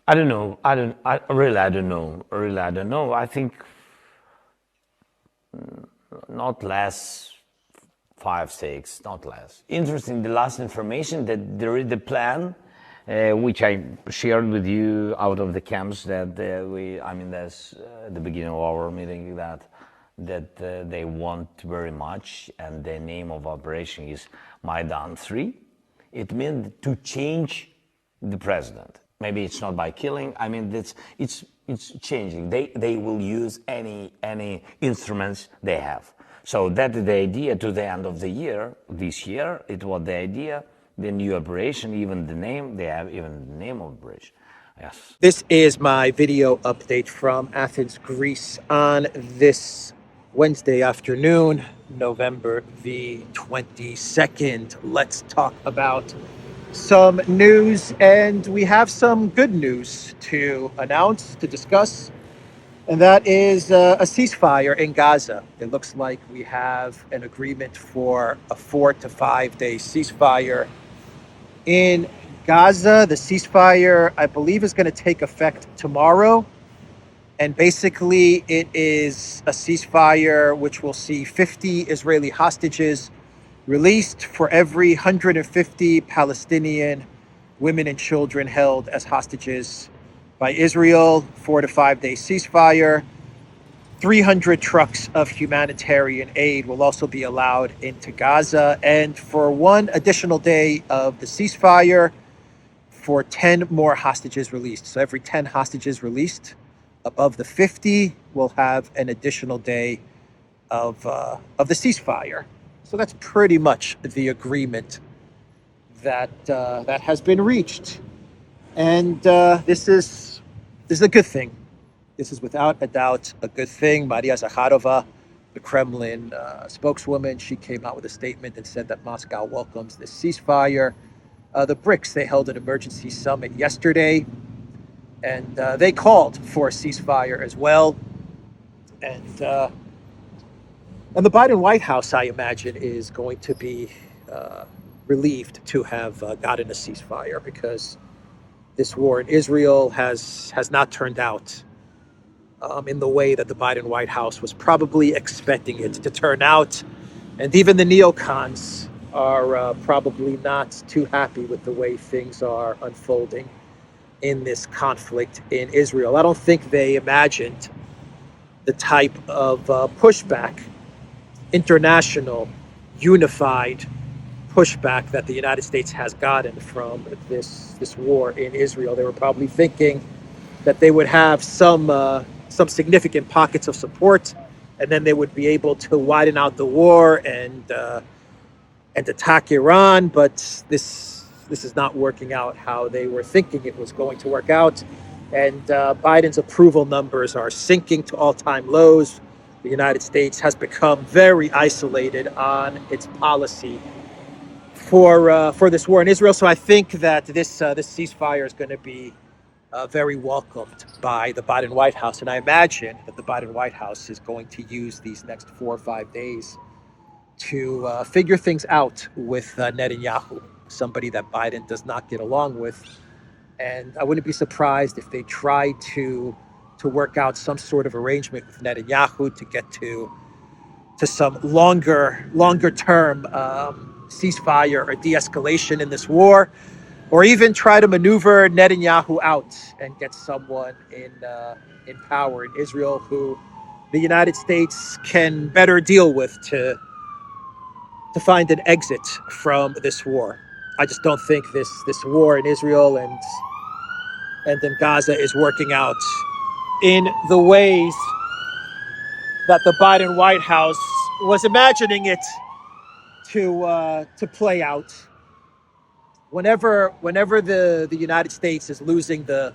I don't know. I don't know. Really, I don't know. I think not less 5, 6, not less. Interesting. The last information that there is the plan, which I shared with you out of the camps that that's at the beginning of our meeting that they want very much, and the name of operation is Maidan 3. It means to change the president. Maybe it's not by killing. I mean, it's changing. They will use any instruments they have. So that is the idea to the end of the year. This year, it was the idea. The new operation, even the name, they have even the name of operation. Yes. This is my video update from Athens, Greece on this Wednesday afternoon, November the 22nd. Let's talk about some news, and we have some good news to announce, to discuss, and that is a ceasefire in Gaza. It looks like we have an agreement for a 4 to 5 day ceasefire in Gaza. The ceasefire, I believe, is going to take effect tomorrow. And basically, it is a ceasefire which will see 50 Israeli hostages released for every 150 Palestinian women and children held as hostages by Israel. 4 to 5 day ceasefire. 300 trucks of humanitarian aid will also be allowed into Gaza. And for one additional day of the ceasefire, for 10 more hostages released. So every 10 hostages released above the 50 will have an additional day of the ceasefire. So that's pretty much the agreement that has been reached. And this is a good thing. This is without a doubt a good thing. Maria Zakharova, the Kremlin spokeswoman, she came out with a statement and said that Moscow welcomes this ceasefire. The BRICS, they held an emergency summit yesterday, and they called for a ceasefire as well. And the Biden White House, I imagine, is going to be relieved to have gotten a ceasefire, because this war in Israel has not turned out in the way that the Biden White House was probably expecting it to turn out. And even the neocons are probably not too happy with the way things are unfolding in this conflict in Israel. I don't think they imagined the type of pushback, international, unified pushback that the United States has gotten from this war in Israel. They were probably thinking that they would have some significant pockets of support, and then they would be able to widen out the war and attack Iran. But this is not working out how they were thinking it was going to work out. And Biden's approval numbers are sinking to all-time lows. The United States has become very isolated on its policy for this war in Israel. So I think that this ceasefire is going to be very welcomed by the Biden White House. And I imagine that the Biden White House is going to use these next 4 or 5 days to figure things out with Netanyahu, somebody that Biden does not get along with. And I wouldn't be surprised if they try to work out some sort of arrangement with Netanyahu to get to some longer term ceasefire or de-escalation in this war, or even try to maneuver Netanyahu out and get someone in power in Israel who the United States can better deal with to find an exit from this war. I just don't think this war in Israel and in Gaza is working out in the ways that the Biden White House was imagining it to play out. Whenever the United States is losing the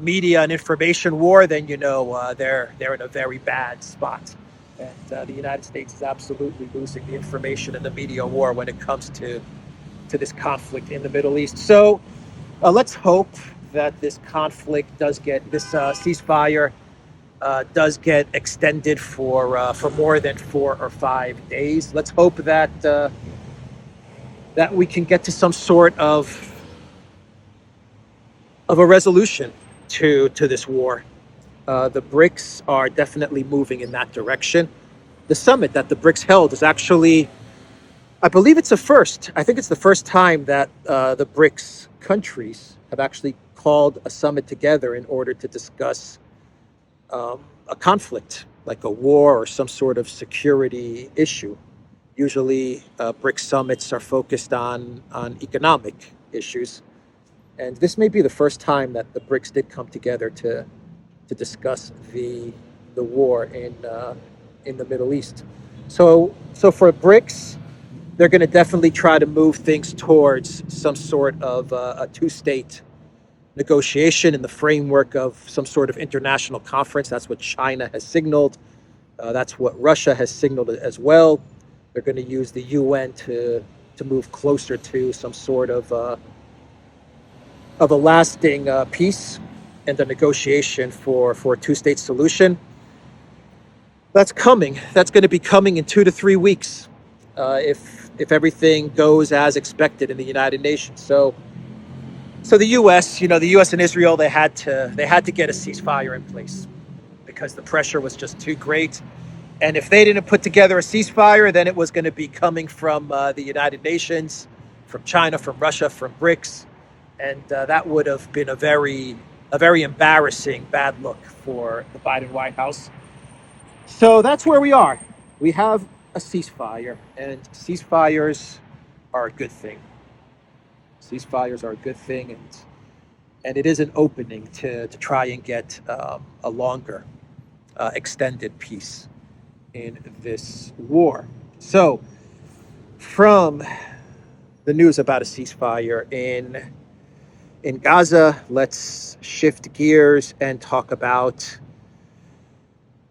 media and information war, then they're in a very bad spot. And the United States is absolutely losing the information and the media war when it comes to this conflict in the Middle East. So let's hope that this conflict does get, this ceasefire does get extended for more than 4 or 5 days. Let's hope that we can get to some sort of a resolution to this war. The BRICS are definitely moving in that direction. The summit that the BRICS held is actually, I believe it's a first. I think it's the first time that the BRICS countries have actually called a summit together in order to discuss a conflict, like a war or some sort of security issue. Usually, BRICS summits are focused on economic issues, and this may be the first time that the BRICS did come together to discuss the war in the Middle East. So for BRICS, they're going to definitely try to move things towards some sort of a two-state negotiation in the framework of some sort of international conference. That's what China has signaled. That's what Russia has signaled as well. They're going to use the UN to move closer to some sort of a lasting peace and a negotiation for a two-state solution. That's coming. That's going to be coming in 2 to 3 weeks, if everything goes as expected in the United Nations. So the U.S., the U.S. and Israel, they had to get a ceasefire in place because the pressure was just too great. And if they didn't put together a ceasefire, then it was going to be coming from the United Nations, from China, from Russia, from BRICS, and that would have been a very embarrassing bad look for the Biden White House. So that's where we are. We have a ceasefire, and ceasefires are a good thing. Ceasefires are a good thing, and it is an opening to try and get a longer, extended peace in this war. So, from the news about a ceasefire in Gaza, let's shift gears and talk about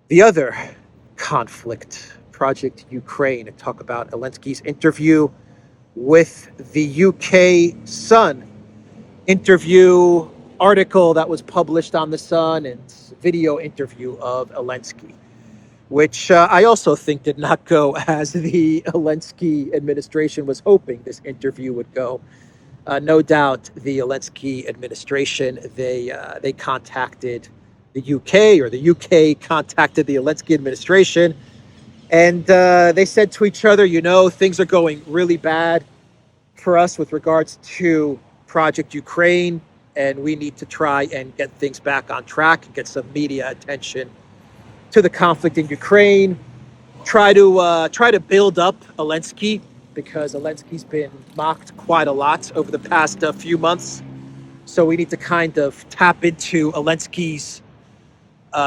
the other conflict, Project Ukraine, and talk about Zelensky's interview with the UK Sun. Interview article that was published on the Sun and video interview of Zelensky, which I also think did not go as the Zelensky administration was hoping this interview would go. No doubt the Zelensky administration, they contacted the UK, or the UK contacted the Zelensky administration, and they said to each other, things are going really bad for us with regards to Project Ukraine, and we need to try and get things back on track and get some media attention to the conflict in Ukraine. Try to build up Zelensky, because Zelensky's been mocked quite a lot over the past few months. So we need to kind of tap into Zelensky's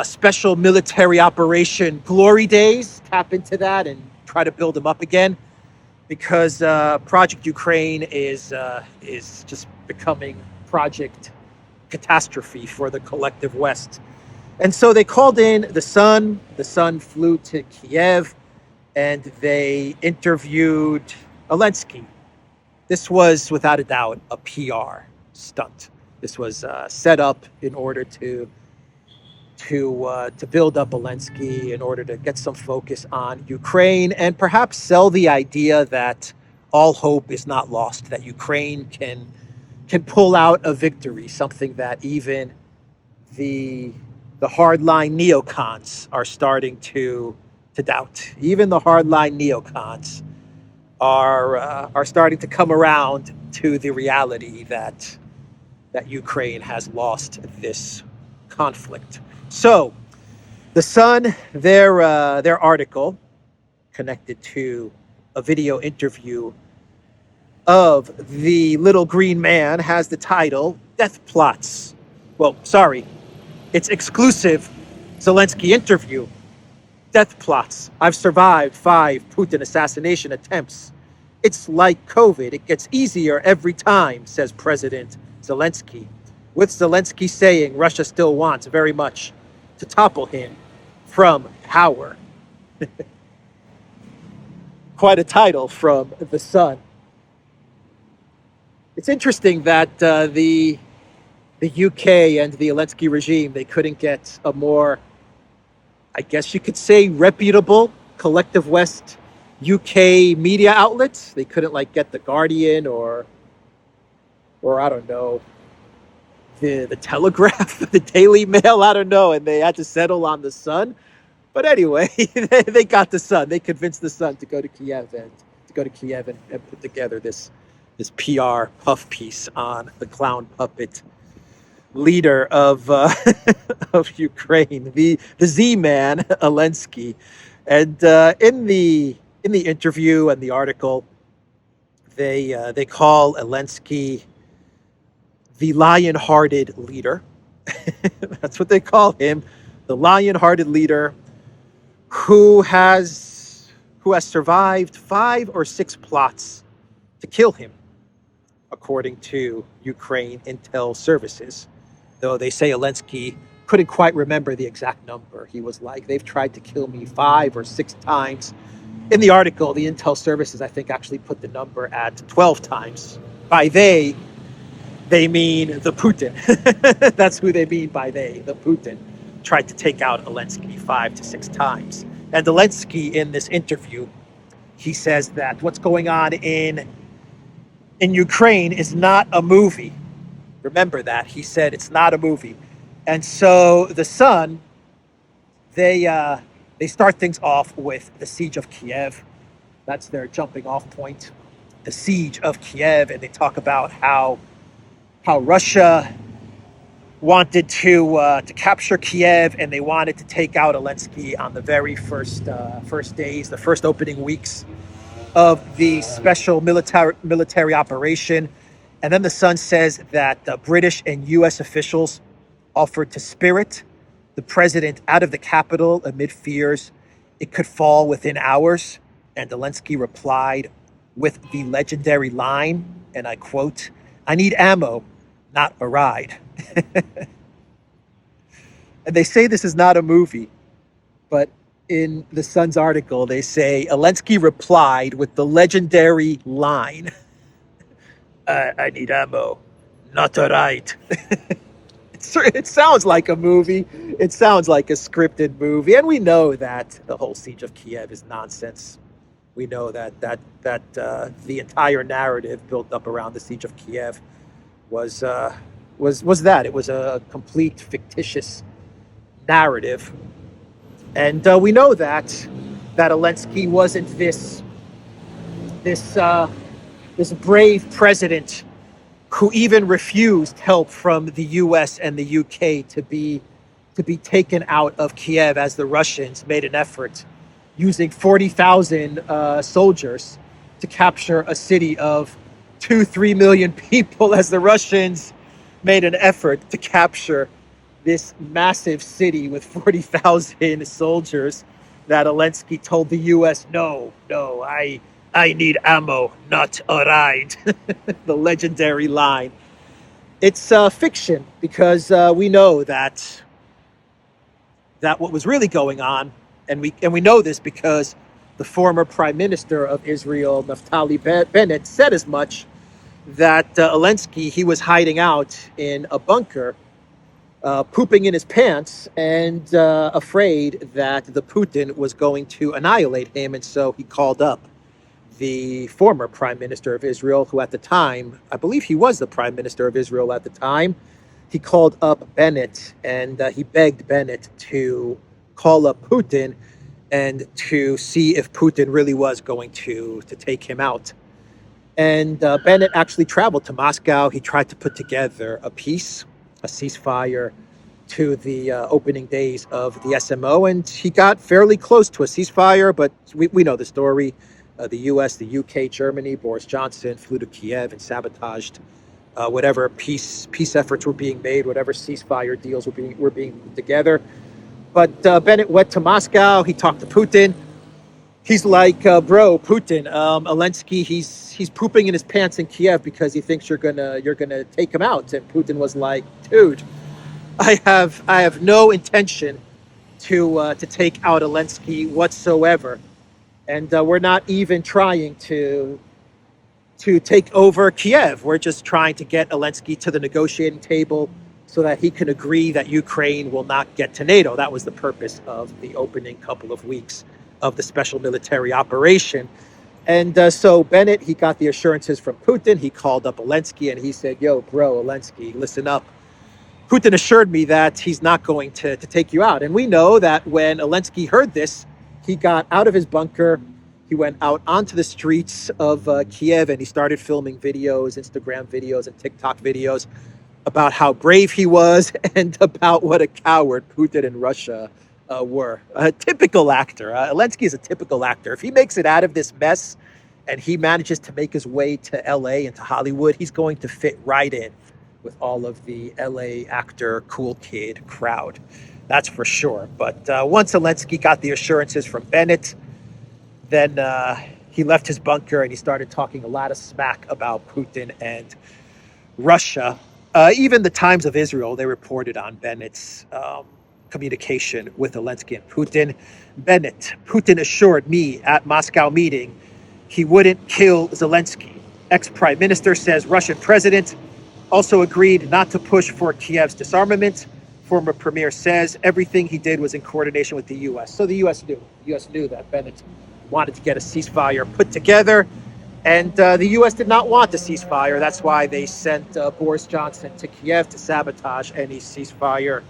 special military operation glory days, tap into that and try to build him up again, because Project Ukraine is just becoming Project Catastrophe for the collective West. And so they called in the Sun. The Sun flew to Kiev, and they interviewed Zelensky. This was, without a doubt, a PR stunt. This was set up in order to build up Zelensky, in order to get some focus on Ukraine, and perhaps sell the idea that all hope is not lost, that Ukraine can pull out a victory, something that even the hardline neocons are starting to doubt. Even the hardline neocons are starting to come around to the reality that Ukraine has lost this conflict. So, the Sun, their article connected to a video interview of the little green man has the title "Death Plots." Well, sorry, it's exclusive Zelensky interview. Death plots. I've survived 5 Putin assassination attempts. It's like COVID. It gets easier every time, says President Zelensky. With Zelensky saying Russia still wants very much to topple him from power. Quite a title from the Sun. It's interesting that the UK and the Zelensky regime, they couldn't get a more, I guess you could say, reputable collective West UK media outlets. They couldn't get The Guardian or I don't know, the Telegraph, the Daily Mail, I don't know, and they had to settle on the Sun. But anyway, they got the Sun. They convinced the Sun to go to Kiev and put together this PR puff piece on the clown puppet leader of of Ukraine, the Z-man Zelensky. And in the interview and the article, they call Zelensky the lion-hearted leader. That's what they call him, the lion-hearted leader who has survived 5 or 6 plots to kill him, according to Ukraine intel services. Though they say Zelensky couldn't quite remember the exact number. He was like, they've tried to kill me 5 or 6 times. In the article, the intel services, I think, actually put the number at 12 times. By they mean the Putin. That's who they mean by they, the Putin. Tried to take out Zelensky 5 to 6 times. And Zelensky, in this interview, he says that what's going on in Ukraine is not a movie. Remember that. He said it's not a movie. And so the Sun, they start things off with the siege of Kiev. That's their jumping off point. The siege of Kiev, and they talk about how Russia wanted to capture Kiev, and they wanted to take out Zelensky on the very first days, the first opening weeks of the special military operation. And then the Sun says that British and U.S. officials offered to spirit the president out of the capital amid fears it could fall within hours. And Zelensky replied with the legendary line, and I quote, "I need ammo, not a ride." And they say this is not a movie, but in the Sun's article, they say Zelensky replied with the legendary line, I need ammo, not a ride. It sounds like a movie. It sounds like a scripted movie. And we know that the whole siege of Kiev is nonsense. We know that the entire narrative built up around the siege of Kiev was that. It was a complete fictitious narrative. And we know that Zelensky wasn't this brave president who even refused help from the U.S. and the U.K. to be taken out of Kiev as the Russians made an effort using 40,000 soldiers to capture a city of 2-3 million people, as the Russians made an effort to capture this massive city with 40,000 soldiers. That Zelensky told the U.S., no, I need ammo, not a ride. The legendary line. It's fiction, because we know that what was really going on, and we know this because the former Prime Minister of Israel, Naftali Bennett, said as much, that Zelensky, he was hiding out in a bunker, pooping in his pants, and afraid that the Putin was going to annihilate him, and so he called up the former Prime Minister of Israel, who at the time, I believe he was the Prime Minister of Israel at the time. He called up Bennett, and he begged Bennett to call up Putin and to see if Putin really was going to take him out. And Bennett actually traveled to Moscow. He tried to put together a peace, a ceasefire, to the opening days of the SMO, and he got fairly close to a ceasefire, but we know the story. The U.S., the U.K., Germany, Boris Johnson flew to Kiev and sabotaged whatever peace efforts were being made, whatever ceasefire deals were being put together. But Bennett went to Moscow. He talked to Putin. He's like, bro, Putin, Zelensky, he's pooping in his pants in Kiev because he thinks you're gonna take him out. And Putin was like, dude, I have no intention to take out Zelensky whatsoever. And we're not even trying to take over Kiev. We're just trying to get Zelensky to the negotiating table so that he can agree that Ukraine will not get to NATO. That was the purpose of the opening couple of weeks of the special military operation. And so Bennett, he got the assurances from Putin. He called up Zelensky and he said, yo, bro, Zelensky, listen up. Putin assured me that he's not going to take you out. And we know that when Zelensky heard this, he got out of his bunker. He went out onto the streets of Kiev and he started filming videos, Instagram videos and TikTok videos about how brave he was and about what a coward Putin and Russia were. A typical actor. Zelensky is a typical actor. If he makes it out of this mess and he manages to make his way to LA and to Hollywood, he's going to fit right in with all of the LA actor, cool kid crowd. That's for sure. But once Zelensky got the assurances from Bennett, then he left his bunker and he started talking a lot of smack about Putin and Russia. Even the Times of Israel, they reported on Bennett's communication with Zelensky and Putin. Putin assured me at Moscow meeting he wouldn't kill Zelensky. Ex-prime minister says Russian president also agreed not to push for Kiev's disarmament. Former premier says everything he did was in coordination with the U.S. So the U.S. knew. The U.S. knew that Bennett wanted to get a ceasefire put together. And the U.S. did not want a ceasefire. That's why they sent Boris Johnson to Kiev to sabotage any ceasefire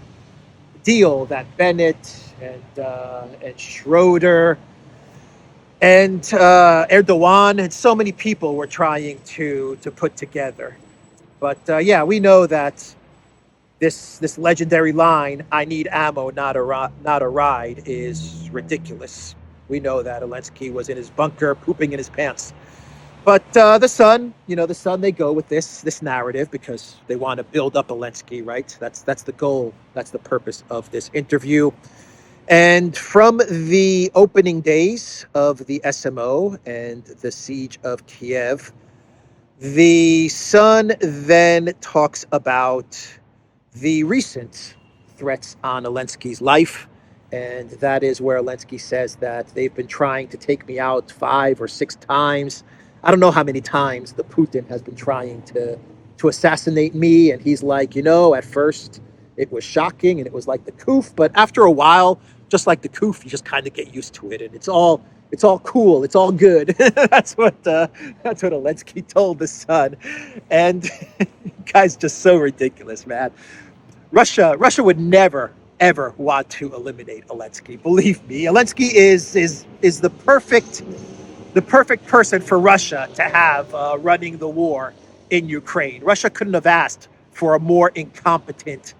deal that Bennett and Schroeder and Erdogan and so many people were trying to put together. But yeah, we know that this legendary line, "I need ammo, not a ride," is ridiculous. We know that Zelensky was in his bunker, pooping in his pants. But the Sun, they go with this narrative because they want to build up Zelensky, right? That's the goal. That's the purpose of this interview. And from the opening days of the SMO and the siege of Kiev, the Sun then talks about the recent threats on Zelensky's life. And that is where Zelensky says that they've been trying to take me out 5 or 6 times. I don't know how many times the Putin has been trying to assassinate me. And he's like, at first it was shocking and it was like the coof. But after a while, just like the coof, you just kind of get used to it. And it's all cool. It's all good. That's what Zelensky told the Sun. And guy's just so ridiculous, man. Russia would never, ever want to eliminate Zelensky. Believe me, Zelensky is the perfect person for Russia to have running the war in Ukraine. Russia couldn't have asked for a more incompetent,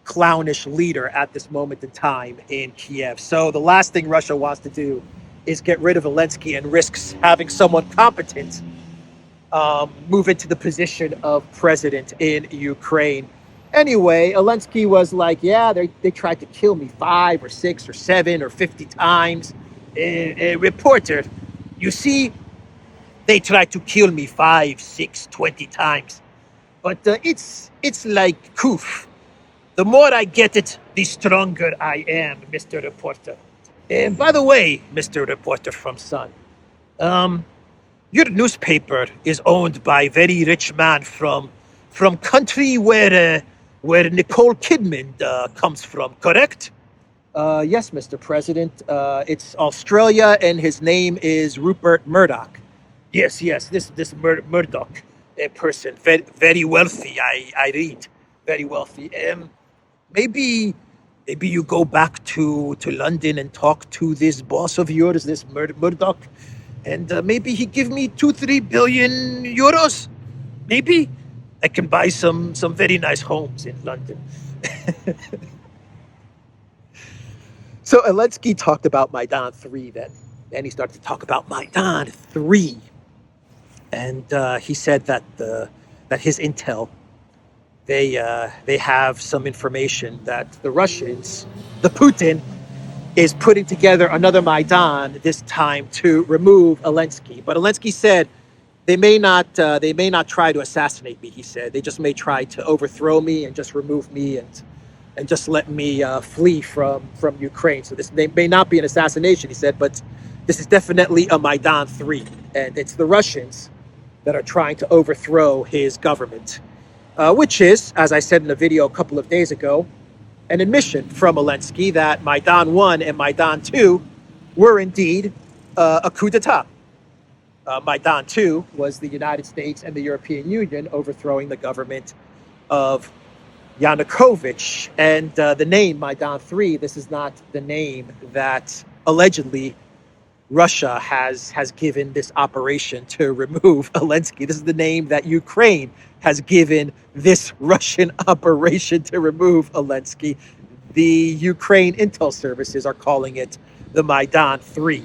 clownish leader at this moment in time in Kiev. So the last thing Russia wants to do is get rid of Zelensky and risks having someone competent move into the position of president in Ukraine. Anyway, Zelensky was like, yeah, they tried to kill me 5 or 6 or 7 or 50 times. Reporter, you see, they tried to kill me 5, 6, 20 times. But it's like coof. The more I get it, the stronger I am, Mr. Reporter. And by the way, Mr. Reporter from Sun, your newspaper is owned by a very rich man from country where Nicole Kidman comes from, correct? Yes, Mr. President. It's Australia, and his name is Rupert Murdoch. Yes, this Murdoch person, very, very wealthy, I read, very wealthy. Maybe you go back to London and talk to this boss of yours, this Murdoch, and maybe he give me 2-3 billion euros. Maybe I can buy some very nice homes in London. So Zelensky talked about Maidan 3 then. Then he started to talk about Maidan 3. And he said that his intel, they have some information that the Russians, the Putin, is putting together another Maidan, this time to remove Zelensky. But Zelensky said they may not try to assassinate me, he said. They just may try to overthrow me and just remove me and just let me flee from Ukraine. So this may not be an assassination, he said, but this is definitely a Maidan 3. And it's the Russians that are trying to overthrow his government, which is, as I said in a video a couple of days ago, an admission from Zelensky that Maidan 1 and Maidan 2 were indeed a coup d'etat. Maidan 2 was the United States and the European Union overthrowing the government of Yanukovych. And the name Maidan 3, this is not the name that allegedly Russia has given this operation to remove Zelensky. This is the name that Ukraine has given this Russian operation to remove Zelensky. The Ukraine intel services are calling it the Maidan 3,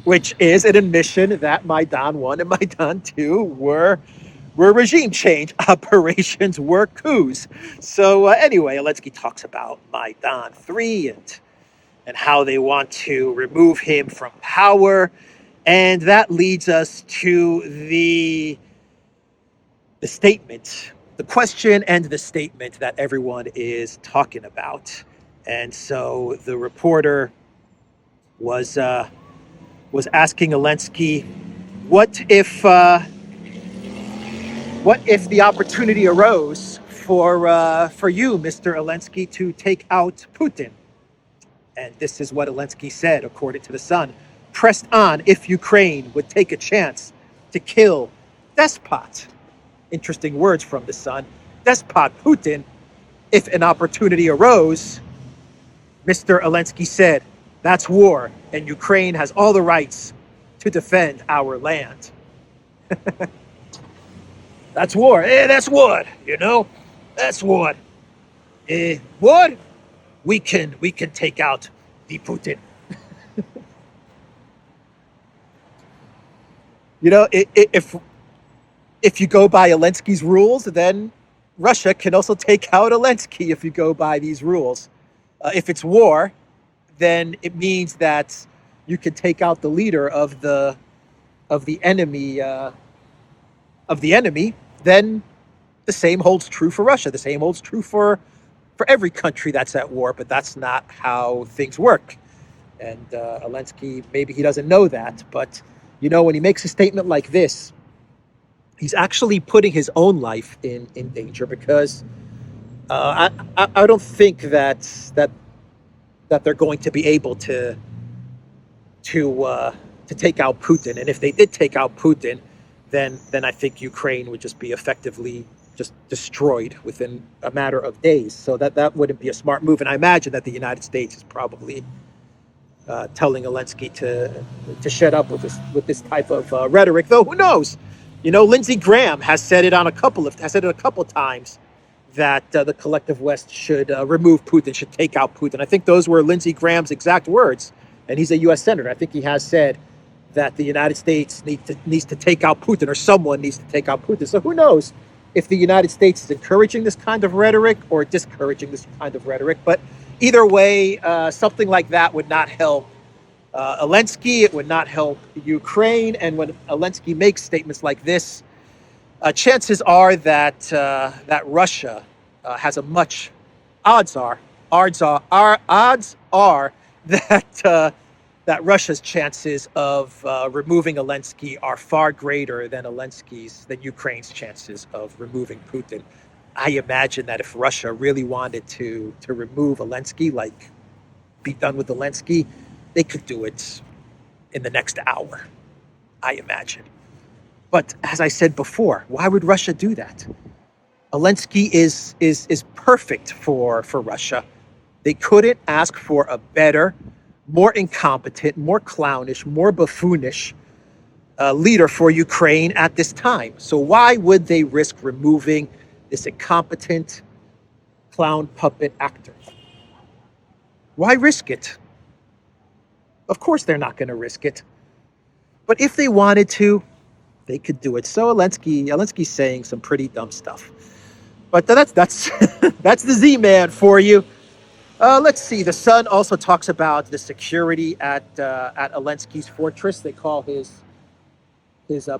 which is an admission that Maidan 1 and Maidan 2 were regime change operations, were coups. So anyway, Zelensky talks about Maidan 3 and how they want to remove him from power. And that leads us to the statement, the question and the statement that everyone is talking about. And so the reporter was asking Zelensky, what if the opportunity arose for you, Mr. Zelensky, to take out Putin? And this is what Zelensky said, according to The Sun. Pressed on if Ukraine would take a chance to kill despot. Interesting words from The Sun. Despot Putin, if an opportunity arose. Mr. Zelensky said, that's war, and Ukraine has all the rights to defend our land. That's war. That's what, That's what. What? We can take out the Putin. If you go by Zelensky's rules, then Russia can also take out Zelensky if you go by these rules. If it's war, then it means that you can take out the leader of the enemy. Then the same holds true for Russia. The same holds true for every country that's at war, but that's not how things work. And Zelensky, maybe he doesn't know that, but when he makes a statement like this, he's actually putting his own life in danger, because I don't think that they're going to be able to take out Putin. And if they did take out Putin, then I think Ukraine would just be effectively just destroyed within a matter of days. So that wouldn't be a smart move. And I imagine that the United States is probably telling Zelensky to shut up with this type of rhetoric. Though who knows? Lindsey Graham has said it a couple times that the collective West should remove Putin, should take out Putin. I think those were Lindsey Graham's exact words, and he's a U.S. senator. I think he has said that the United States needs to take out Putin, or someone needs to take out Putin. So who knows if the United States is encouraging this kind of rhetoric or discouraging this kind of rhetoric. But either way, something like that would not help Zelensky. It would not help Ukraine. And when Zelensky makes statements like this, chances are that Russia has a much odds are that Russia's chances of removing Zelensky are far greater than Ukraine's chances of removing Putin. I imagine that if Russia really wanted to remove Zelensky, like be done with Zelensky, they could do it in the next hour, I imagine. But as I said before, why would Russia do that? Zelensky is perfect for Russia. They couldn't ask for a better, more incompetent, more clownish, more buffoonish leader for Ukraine at this time. So why would they risk removing this incompetent clown puppet actor? Why risk it? Of course they're not going to risk it. But if they wanted to, they could do it. So Zelensky's saying some pretty dumb stuff. But that's that's the Z-Man for you. Let's see. The Sun also talks about the security at Zelensky's fortress. They call his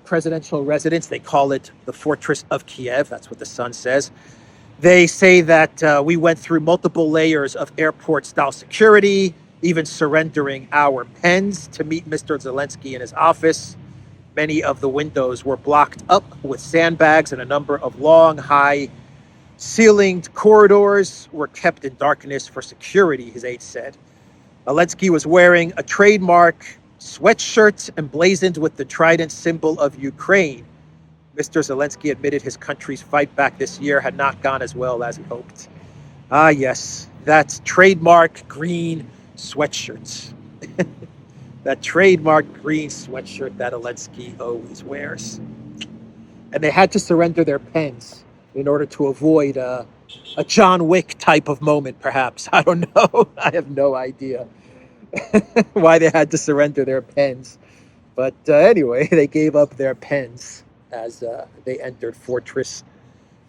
presidential residence, they call it the Fortress of Kiev. That's what the Sun says. They say that we went through multiple layers of airport-style security, even surrendering our pens to meet Mr. Zelensky in his office. Many of the windows were blocked up with sandbags, and a number of long, high-ceilinged corridors were kept in darkness for security, his aide said. Zelensky was wearing a trademark sweatshirt emblazoned with the trident symbol of Ukraine. Mr. Zelensky admitted his country's fight back this year had not gone as well as he hoped. Ah, yes, that's trademark green sweatshirts. That trademark green sweatshirt that Zelensky always wears. And they had to surrender their pens in order to avoid a John Wick type of moment, perhaps. I don't know. I have no idea why they had to surrender their pens. But anyway, they gave up their pens as they entered Fortress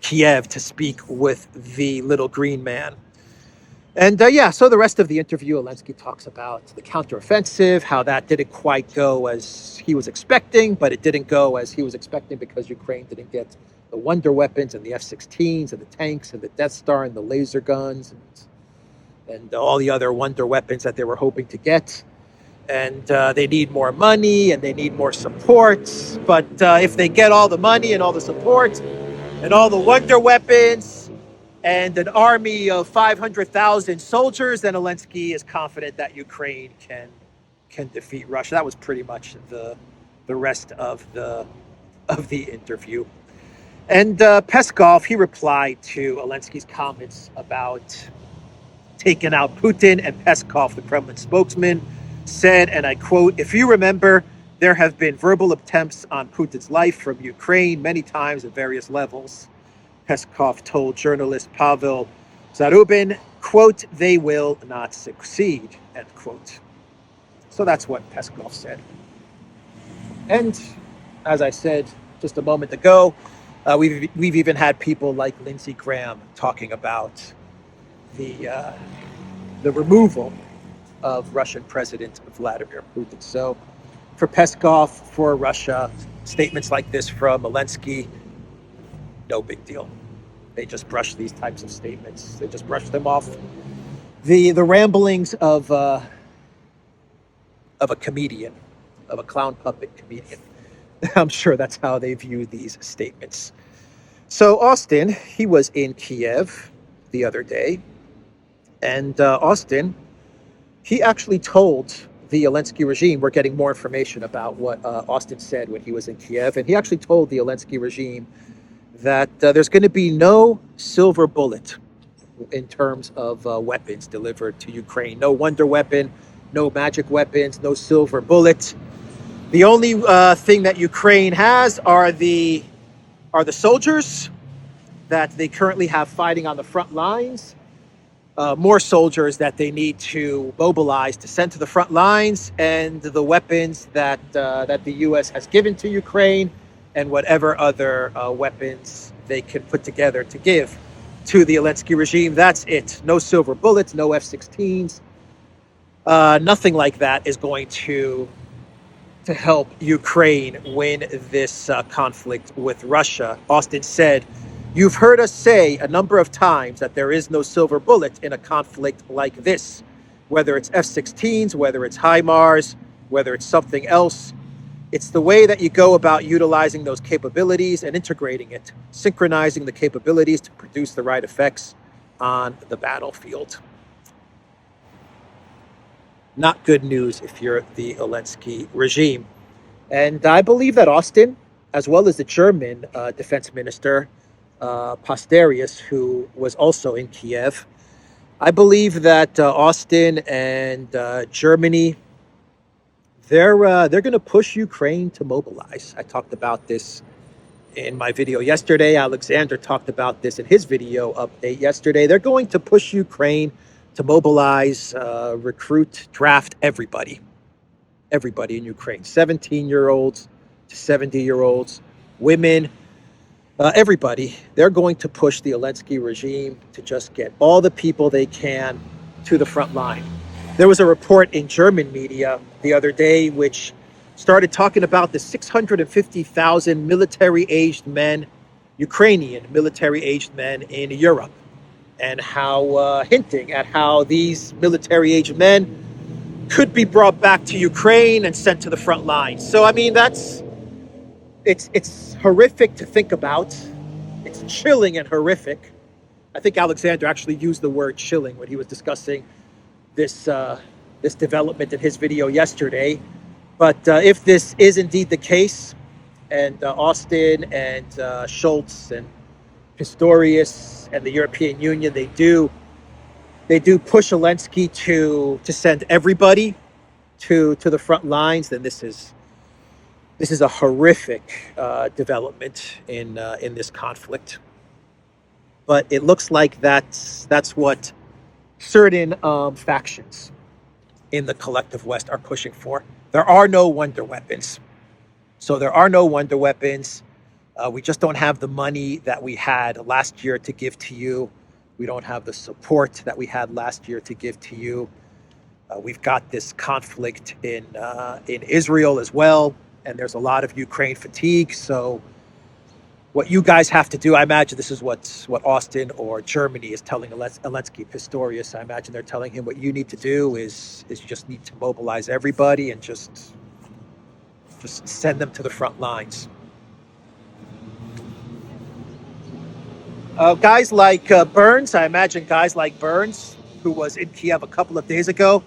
Kiev to speak with the little green man. And yeah, so the rest of the interview, Zelensky talks about the counteroffensive, how that didn't quite go as he was expecting, but it didn't go as he was expecting because Ukraine didn't get the wonder weapons and the F-16s and the tanks and the Death Star and the laser guns and all the other wonder weapons that they were hoping to get. And they need more money and they need more support. But if they get all the money and all the support and all the wonder weapons and an army of 500,000 soldiers, then Zelensky is confident that Ukraine can defeat Russia. That was pretty much the rest of the interview. And Peskov, he replied to Zelensky's comments about taking out Putin, and Peskov, the Kremlin spokesman, said, and I quote, "If you remember, there have been verbal attempts on Putin's life from Ukraine many times at various levels." Peskov told journalist Pavel Zarubin, quote, "They will not succeed," end quote. So that's what Peskov said. And as I said just a moment ago, we've even had people like Lindsey Graham talking about the removal of Russian President Vladimir Putin. So for Peskov, for Russia, statements like this from Zelensky, no big deal. They just brush these types of statements. They just brush them off. The ramblings of a comedian, of a clown puppet comedian. I'm sure that's how they view these statements. So Austin, he was in Kiev the other day, and Austin, he actually told the Zelensky regime, we're getting more information about what Austin said when he was in Kiev, and he actually told the Zelensky regime that there's going to be no silver bullet in terms of weapons delivered to Ukraine. No wonder weapon, no magic weapons, no silver bullet. The only thing that Ukraine has are the soldiers that they currently have fighting on the front lines. More soldiers that they need to mobilize to send to the front lines, and the weapons that the U.S. has given to Ukraine, and whatever other weapons they can put together to give to the Zelensky regime. That's it. No silver bullets, no F-16s. Nothing like that is going to help Ukraine win this conflict with Russia. Austin said, "You've heard us say a number of times that there is no silver bullet in a conflict like this, whether it's F-16s, whether it's HIMARS, whether it's something else. It's the way that you go about utilizing those capabilities and integrating it, synchronizing the capabilities to produce the right effects on the battlefield." Not good news if you're the Zelensky regime. And I believe that Austin, as well as the German defense minister, Pistorius, who was also in Kiev, I believe that Austin and Germany, they're going to push Ukraine to mobilize. I talked about this in my video yesterday. Alexander talked about this in his video update yesterday. They're going to push Ukraine to mobilize, recruit, draft everybody in Ukraine, 17-year-olds to 70-year-olds, women, everybody. They're going to push the Zelensky regime to just get all the people they can to the front line. There was a report in German media the other day which started talking about the 650,000 military-aged men, Ukrainian military-aged men in Europe, and how hinting at how these military-aged men could be brought back to Ukraine and sent to the front line. So, I mean, it's horrific to think about. It's chilling and horrific. I think Alexander actually used the word chilling when he was discussing this development in his video yesterday. But if this is indeed the case, and Austin and Schultz and Pistorius and the European Union, they do they do push Zelensky to send everybody to the front lines, then this is a horrific development in this conflict. But it looks like that's what certain factions in the collective West are pushing for. There are no wonder weapons. So there are no wonder weapons. We just don't have the money that we had last year to give to you. We don't have the support that we had last year to give to you. We've got this conflict in Israel as well, and there's a lot of Ukraine fatigue. So what you guys have to do, I imagine this is what Austin or Germany is telling Zelensky, Pistorius. I imagine they're telling him what you need to do is you just need to mobilize everybody and just send them to the front lines. Guys like Burns, I imagine guys like Burns, who was in Kiev a couple of days ago,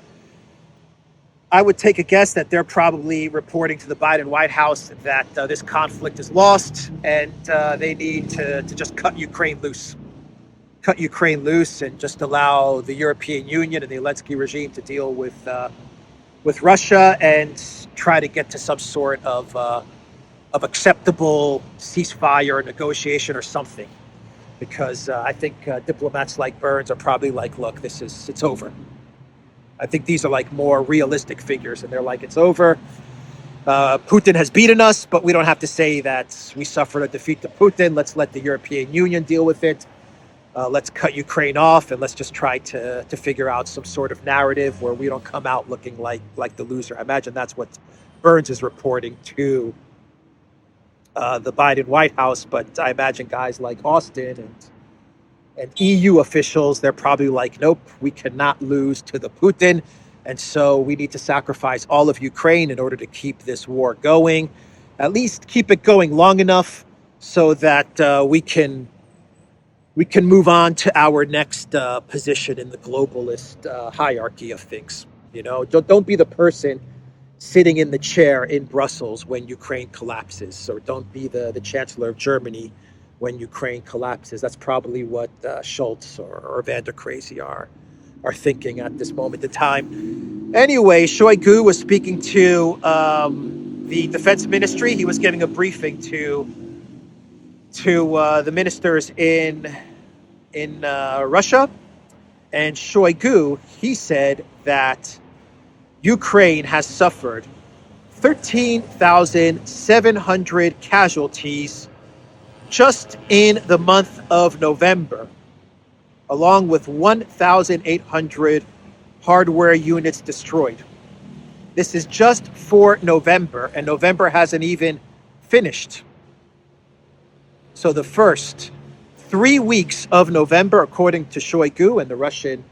I would take a guess that they're probably reporting to the Biden White House that this conflict is lost and they need to just cut Ukraine loose. Cut Ukraine loose and just allow the European Union and the Zelensky regime to deal with Russia and try to get to some sort of acceptable ceasefire or negotiation or something. Because I think diplomats like Burns are probably like, look, it's over. I think these are like more realistic figures, and they're like, it's over. Putin has beaten us, but we don't have to say that we suffered a defeat to Putin. Let's let the European Union deal with it. Let's cut Ukraine off, and let's just try to figure out some sort of narrative where we don't come out looking like the loser. I imagine that's what Burns is reporting to the Biden White House, but I imagine guys like Austin and EU officials, they're probably like, nope, we cannot lose to the Putin, and so we need to sacrifice all of Ukraine in order to keep this war going, at least keep it going long enough so that we can move on to our next position in the globalist hierarchy of things. You know, don't be the person sitting in the chair in Brussels when Ukraine collapses, or don't be the Chancellor of Germany when Ukraine collapses. That's probably what Schultz or Van der Crazy are thinking at this moment in time. Anyway, Shoigu was speaking to the defense ministry. He was giving a briefing to the ministers in Russia, and Shoigu, he said that Ukraine has suffered 13,700 casualties just in the month of November, along with 1,800 hardware units destroyed. This is just for November, and November hasn't even finished. So the first 3 weeks of November, according to Shoigu and the Russian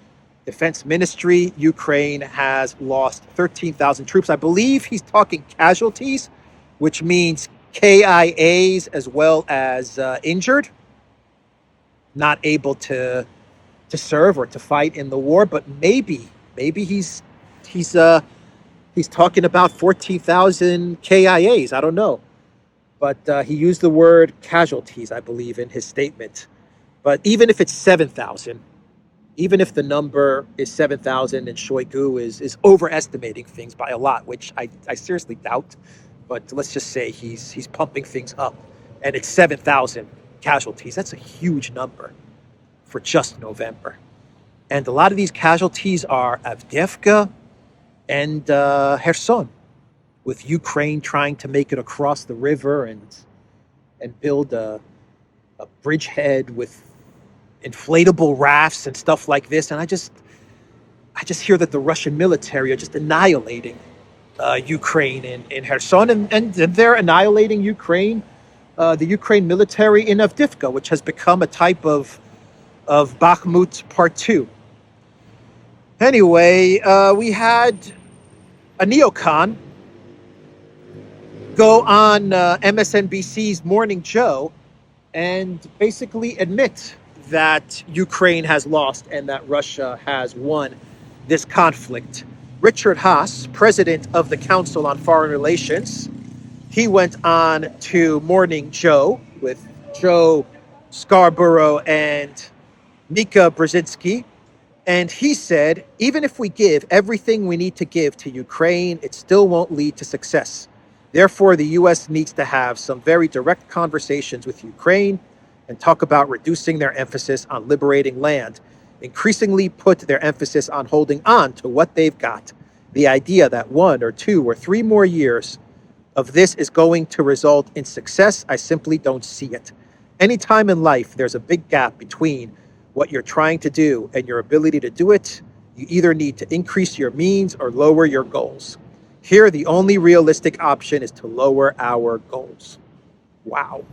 Defense Ministry, Ukraine has lost 13,000 troops. I believe he's talking casualties, which means KIAs as well as injured, not able to serve or to fight in the war. But maybe he's talking about 14,000 KIAs. I don't know, but he used the word casualties, I believe, in his statement. But even if it's 7,000. Even if the number is 7,000 and Shoigu is overestimating things by a lot, which I seriously doubt, but let's just say he's pumping things up, and it's 7,000 casualties. That's a huge number for just November. And a lot of these casualties are Avdiivka and Kherson, with Ukraine trying to make it across the river and build a bridgehead with inflatable rafts and stuff like this. And I just hear that the Russian military are just annihilating Ukraine in Kherson, and they're annihilating Ukraine, the Ukraine military in Avdiivka, which has become a type of Bakhmut Part 2. Anyway, we had a neocon go on MSNBC's Morning Joe and basically admit that Ukraine has lost and that Russia has won this conflict. Richard Haass, president of the Council on Foreign Relations, he went on to Morning Joe with Joe Scarborough and Mika Brzezinski, And he said, even if we give everything we need to give to Ukraine, it still won't lead to success. Therefore, the US needs to have some very direct conversations with Ukraine and talk about reducing their emphasis on liberating land, increasingly put their emphasis on holding on to what they've got. The idea that 1 or 2 or 3 more years of this is going to result in success, I simply don't see it. Anytime in life there's a big gap between what you're trying to do and your ability to do it, you either need to increase your means or lower your goals. Here, the only realistic option is to lower our goals. Wow.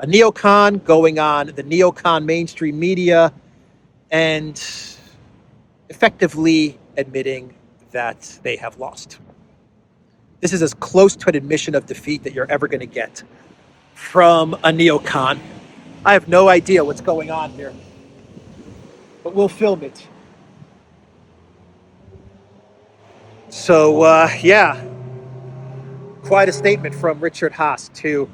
A neocon going on the neocon mainstream media and effectively admitting that they have lost. This is as close to an admission of defeat that you're ever going to get from a neocon. I have no idea what's going on here, but we'll film it. So, yeah, quite a statement from Richard Haas to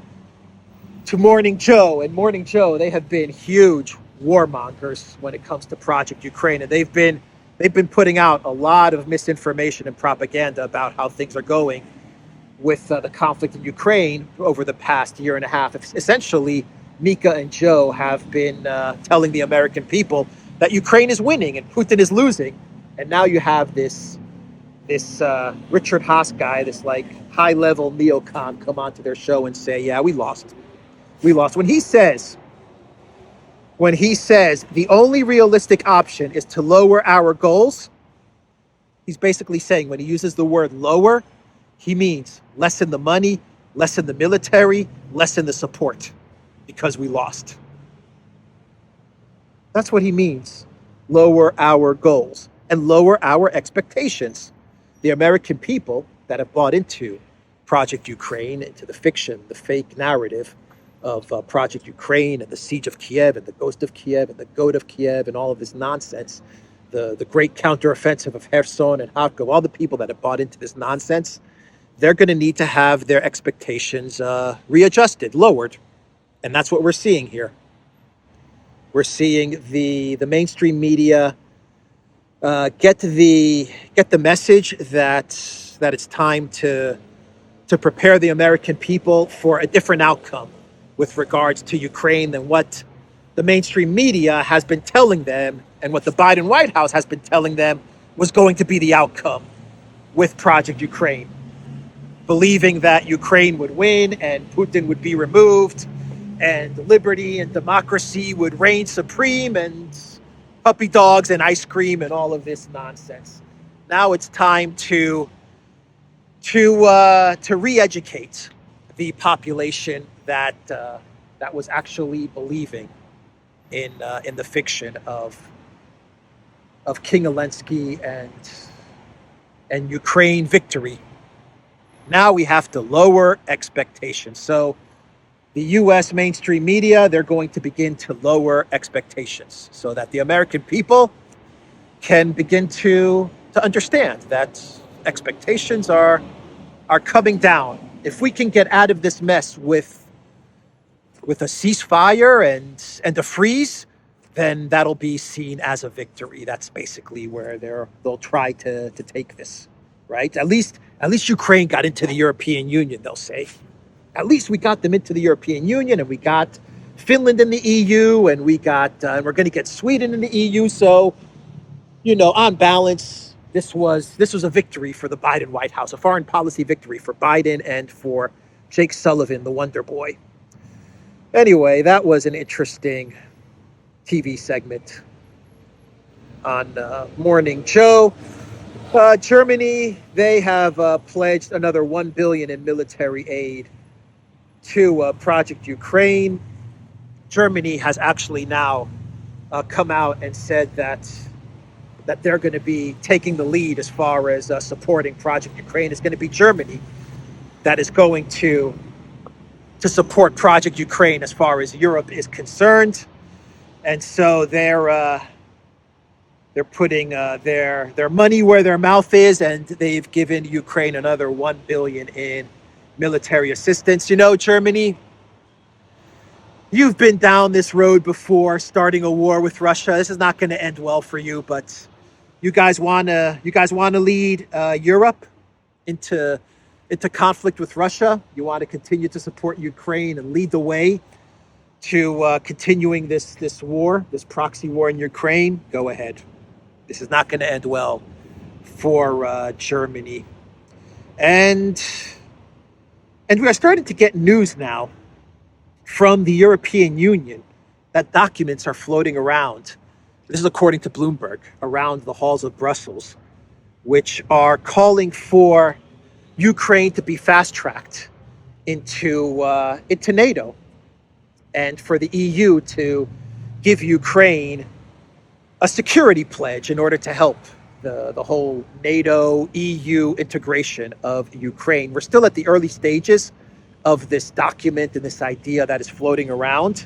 Morning Joe. And Morning Joe, they have been huge warmongers when it comes to Project Ukraine, and they've been putting out a lot of misinformation and propaganda about how things are going with the conflict in Ukraine over the past year and a half. Essentially, Mika and Joe have been telling the American people that Ukraine is winning and Putin is losing. And now you have this Richard Haas guy, this like high-level neocon, come onto their show and say, yeah, we lost. We lost. When he says the only realistic option is to lower our goals, he's basically saying, when he uses the word lower, he means lessen the money, lessen the military, lessen the support, because we lost. That's what he means. Lower our goals and lower our expectations. The American people that have bought into Project Ukraine, into the fiction, the fake narrative of Project Ukraine and the siege of Kiev and the ghost of Kiev and the goat of Kiev and all of this nonsense, the great counteroffensive of Kherson and Kharkov, all the people that have bought into this nonsense, they're going to need to have their expectations readjusted, lowered. And that's what we're seeing here. We're seeing the mainstream media get the message that it's time to prepare the American people for a different outcome with regards to Ukraine than what the mainstream media has been telling them and what the Biden White House has been telling them was going to be the outcome with Project Ukraine. Believing that Ukraine would win and Putin would be removed and liberty and democracy would reign supreme and puppy dogs and ice cream and all of this nonsense. Now it's time to re-educate the population that was actually believing in the fiction of King Zelensky and Ukraine victory. Now we have to lower expectations. So the U.S. mainstream media, they're going to begin to lower expectations so that the American people can begin to understand that expectations are coming down. If we can get out of this mess with a ceasefire and a freeze, then that'll be seen as a victory. That's basically where they'll try to take this, right? At least Ukraine got into the European Union, they'll say. At least we got them into the European Union, and we got Finland in the EU, and we're going to get Sweden in the EU. So, on balance, this was a victory for the Biden White House, a foreign policy victory for Biden and for Jake Sullivan, the Wonder Boy. Anyway, that was an interesting TV segment on Morning Joe. Germany, they have pledged another $1 billion in military aid to Project Ukraine. Germany has actually now come out and said that they're going to be taking the lead as far as supporting Project Ukraine. It's going to be Germany that is going to support Project Ukraine as far as Europe is concerned. And so they're putting their money where their mouth is, and they've given Ukraine another $1 billion in military assistance. Germany, you've been down this road before, starting a war with Russia. This is not going to end well for you, but you guys want to lead Europe into conflict with Russia. You want to continue to support Ukraine and lead the way to continuing this war, this proxy war in Ukraine. Go ahead. This is not going to end well for Germany. And we are starting to get news now from the European Union that documents are floating around. This is according to Bloomberg, around the halls of Brussels, which are calling for Ukraine to be fast-tracked into NATO, and for the EU to give Ukraine a security pledge in order to help the whole NATO EU integration of Ukraine. We're still at the early stages of this document and this idea that is floating around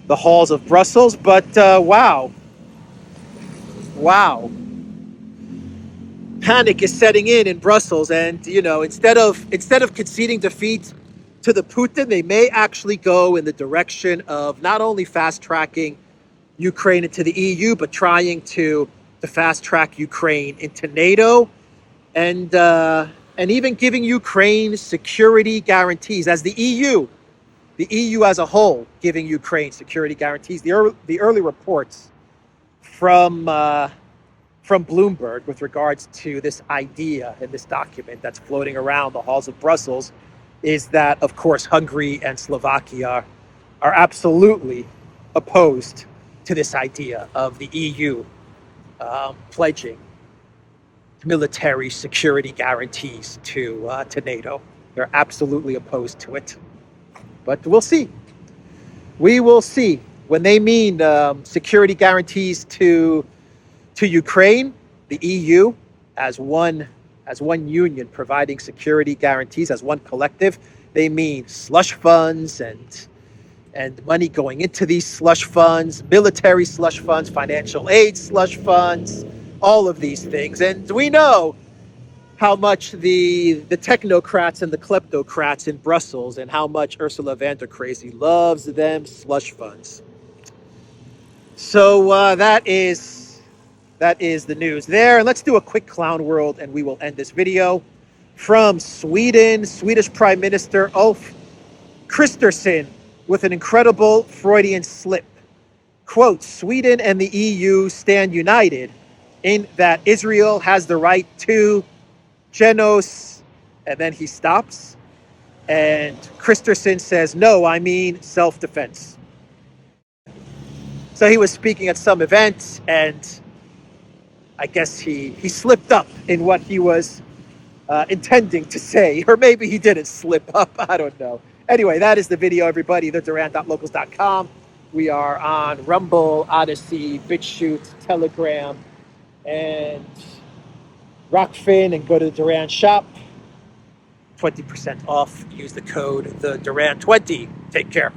the halls of Brussels, but wow. Panic is setting in Brussels, and instead of conceding defeat to the Putin, they may actually go in the direction of not only fast-tracking Ukraine into the EU, but trying to fast-track Ukraine into NATO, and even giving Ukraine security guarantees as the EU as a whole, giving Ukraine security guarantees. The early reports from Bloomberg with regards to this idea in this document that's floating around the halls of Brussels is that, of course, Hungary and Slovakia are absolutely opposed to this idea of the EU pledging military security guarantees to NATO. They're absolutely opposed to it. But we'll see. We will see. When they mean security guarantees to Ukraine, the EU as one union providing security guarantees, as one collective, they mean slush funds and money going into these slush funds, military slush funds, financial aid slush funds, all of these things. And we know how much the technocrats and the kleptocrats in Brussels, and how much Ursula von der Crazy loves them slush funds. So that is the news there. And let's do a quick clown world, and we will end this video. From Sweden, Swedish Prime Minister Ulf Kristersson with an incredible Freudian slip. Quote, Sweden and the EU stand united in that Israel has the right to genos, and then he stops. And Kristersson says, no, I mean self-defense. So he was speaking at some event, and I guess he slipped up in what he was intending to say, or maybe he didn't slip up. I don't know. Anyway, that is the video, everybody. Duran.locals.com. We are on Rumble, ODYSEE, BitChute, Telegram, and Rockfin, and go to the Duran shop. 20% off. Use the code TheDuran20. Take care.